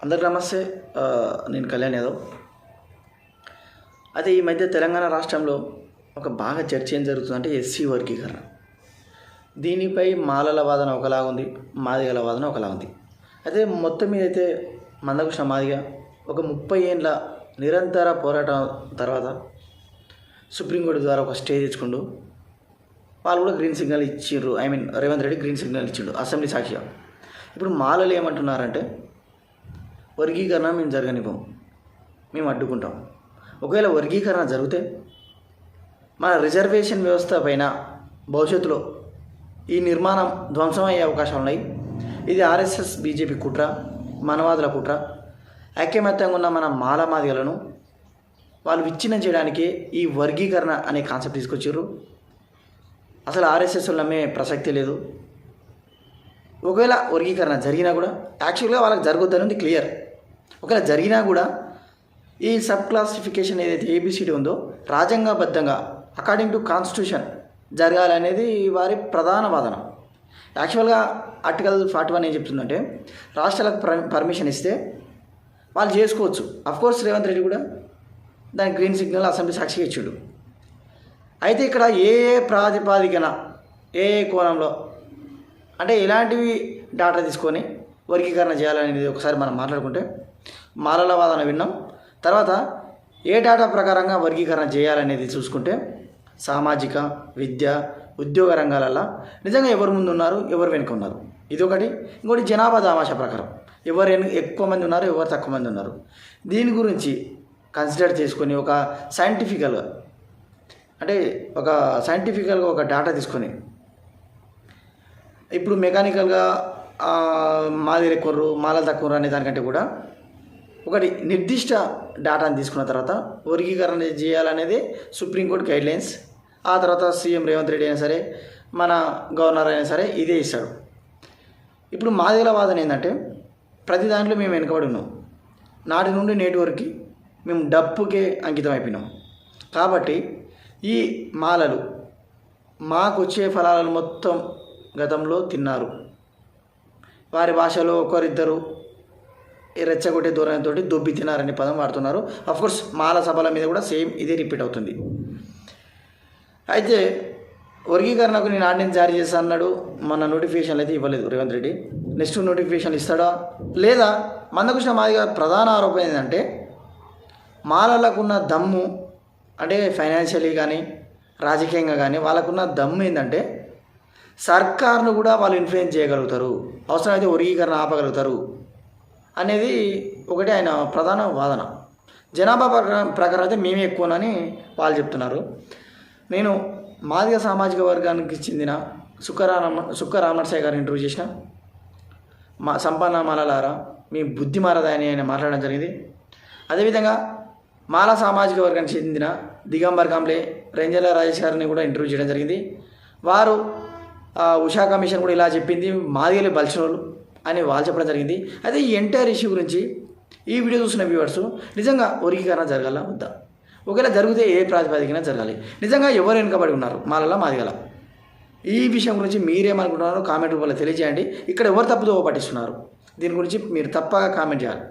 అందరికి నమస్తే. నేను కళ్యాణ్ యాదవ్. అయితే ఈ మధ్య తెలంగాణ రాష్ట్రంలో ఒక బాగా చర్చ ఏం జరుగుతుందంటే ఎస్సీ వర్గీకరణ. దీనిపై మాలల వాదన ఒకలా ఉంది, మాదిగల వాదన ఒకలా ఉంది. అయితే మొత్తం మీద అయితే మందకృష్ణ మాదిగ ఒక 30 ఏండ్ల నిరంతర పోరాటం తర్వాత సుప్రీంకోర్టు ద్వారా ఒక స్టే తెచ్చుకుంటూ వాళ్ళు కూడా గ్రీన్ సిగ్నల్ ఇచ్చిర్రు. రేవంత్ రెడ్డి గ్రీన్ సిగ్నల్ ఇచ్చిండు అసెంబ్లీ సాక్షిగా. ఇప్పుడు మాలలు ఏమంటున్నారంటే వర్గీకరణ మేము జరగనివ్వం, మేము అడ్డుకుంటాం. ఒకవేళ వర్గీకరణ జరిగితే మన రిజర్వేషన్ వ్యవస్థ పైన భవిష్యత్తులో ఈ నిర్మాణం ధ్వంసం అయ్యే అవకాశాలు ఉన్నాయి. ఇది ఆర్ఎస్ఎస్ బీజేపీ కుట్ర, మనవాదుల కుట్ర. ఐక్యమత్యంగా ఉన్న మన మాదిగలను వాళ్ళు విచ్ఛిన్నం చేయడానికి ఈ వర్గీకరణ అనే కాన్సెప్ట్ తీసుకొచ్చారు. అసలు ఆర్ఎస్ఎస్ నమ్మే ప్రసక్తి లేదు. ఒకవేళ వర్గీకరణ జరిగినా కూడా యాక్చువల్గా వాళ్ళకి జరగొద్దనేది క్లియర్. ఒకవేళ జరిగినా కూడా ఈ సబ్ క్లాసిఫికేషన్ ఏదైతే ఏబిసిడి ఉందో రాజ్యాంగబద్ధంగా అకార్డింగ్ టు కాన్స్టిట్యూషన్ జరగాలనేది వారి ప్రధాన వాదన. యాక్చువల్గా ఆర్టికల్ 41 ఏం చెప్తుందంటే రాష్ట్రాలకు పర్మిషన్ ఇస్తే వాళ్ళు చేసుకోవచ్చు. అఫ్కోర్స్ రేవంత్ రెడ్డి కూడా దానికి గ్రీన్ సిగ్నల్ అసెంబ్లీ సాక్షిగా ఇచ్చాడు. అయితే ఇక్కడ ఏ ప్రాతిపాదికన ఏ కోణంలో అంటే ఇలాంటివి డాటా తీసుకొని వర్గీకరణ చేయాలనేది ఒకసారి మనం మాట్లాడుకుంటే మాలల వాదన విన్నాం. తర్వాత ఏ డాటా ప్రకారంగా వర్గీకరణ చేయాలనేది చూసుకుంటే సామాజిక, విద్య, ఉద్యోగ రంగాలలో నిజంగా ఎవరు ముందు ఉన్నారు, ఎవరు వెనుక ఉన్నారు, ఇదొకటి. ఇంకోటి జనాభా దామాషా ప్రకారం ఎవరు ఎక్కువ మంది ఉన్నారు, ఎవరు తక్కువ మంది ఉన్నారు. దీని గురించి కన్సిడర్ చేసుకొని ఒక సైంటిఫికల్గా ఒక డాటా తీసుకొని ఇప్పుడు మెకానికల్గా మాదిరి ఎక్కువరు మాలలు తక్కువరు అనే దానికంటే కూడా ఒకటి నిర్దిష్ట డాటాను తీసుకున్న తర్వాత వర్గీకరణ చేయాలనేది సుప్రీంకోర్టు గైడ్లైన్స్. ఆ తర్వాత సీఎం రేవంత్ రెడ్డి అయినా సరే, మన గవర్నర్ అయినా సరే ఇదే ఇస్తాడు. ఇప్పుడు మాదిగల వాదన ఏంటంటే ప్రతి దాంట్లో మేము వెనుకబడి ఉన్నాం. నాటి నుండి నేటి వరకు మేము డప్పుకే అంకితం అయిపోయినాం. కాబట్టి ఈ మాలలు మాకు వచ్చే ఫలాలను మొత్తం గతంలో తిన్నారు. వారి భాషలో ఒకరిద్దరు రెచ్చగొట్టే ధోరణితో దొబ్బి తినారనే పదం వాడుతున్నారు. అఫ్కోర్స్ మాల సభల మీద కూడా సేమ్ ఇదే రిపీట్ అవుతుంది. అయితే వర్గీకరణకు నేను ఆర్డినెన్స్ జారీ చేస్తా అన్నాడు. మన నోటిఫికేషన్లు అయితే ఇవ్వలేదు రేవంత్ రెడ్డి. నెక్స్ట్ నోటిఫికేషన్ ఇస్తాడా లేదా? మందకృష్ణ మాదిగ ప్రధాన ఆరోపణ ఏంటంటే మాలలకున్న దమ్ము అంటే ఫైనాన్షియలీ కానీ రాజకీయంగా కానీ వాళ్ళకున్న దమ్ము ఏంటంటే సర్కార్ను కూడా వాళ్ళు ఇన్ఫ్లుయెన్స్ చేయగలుగుతారు, అవసరమైతే వర్గీకరణ ఆపగలుగుతారు అనేది ఒకటి ఆయన ప్రధాన వాదన. జనాభా ప్రకారం అయితే మేమే ఎక్కువనని వాళ్ళు చెప్తున్నారు. నేను మాదిగ సామాజిక వర్గానికి చెందిన సుక్క రామనరసాయి గారు ఇంటర్వ్యూ చేసిన సంపన్న మాలలారా మీ బుద్ధి మారదా అని ఆయన మాట్లాడడం జరిగింది. అదేవిధంగా మాల సామాజిక వర్గానికి చెందిన దిగంబర్ కాంబ్లే, రేంజల రాజేష్ గారిని కూడా ఇంటర్వ్యూ చేయడం జరిగింది. వారు ఉషా కమిషన్ కూడా ఇలా చెప్పింది, మాదిగలే బలిసినోళ్ళు అని వాళ్ళు చెప్పడం జరిగింది. అయితే ఈ ఎంటైర్ ఇష్యూ గురించి ఈ వీడియో చూసిన వ్యూవర్స్ నిజంగా వర్గీకరణ జరగాల వద్దా? ఒకవేళ జరిగితే ఏ ప్రాతిపదికన జరగాలి? నిజంగా ఎవరు వెనుకబడి ఉన్నారు మాలల మాదిగల? ఈ విషయం గురించి మీరేమనుకుంటున్నారో కామెంట్ రూపంలో తెలియజేయండి. ఇక్కడ ఎవరు తప్పుదో పట్టిస్తున్నారు దీని గురించి మీరు తప్పగా కామెంట్ చేయాలి.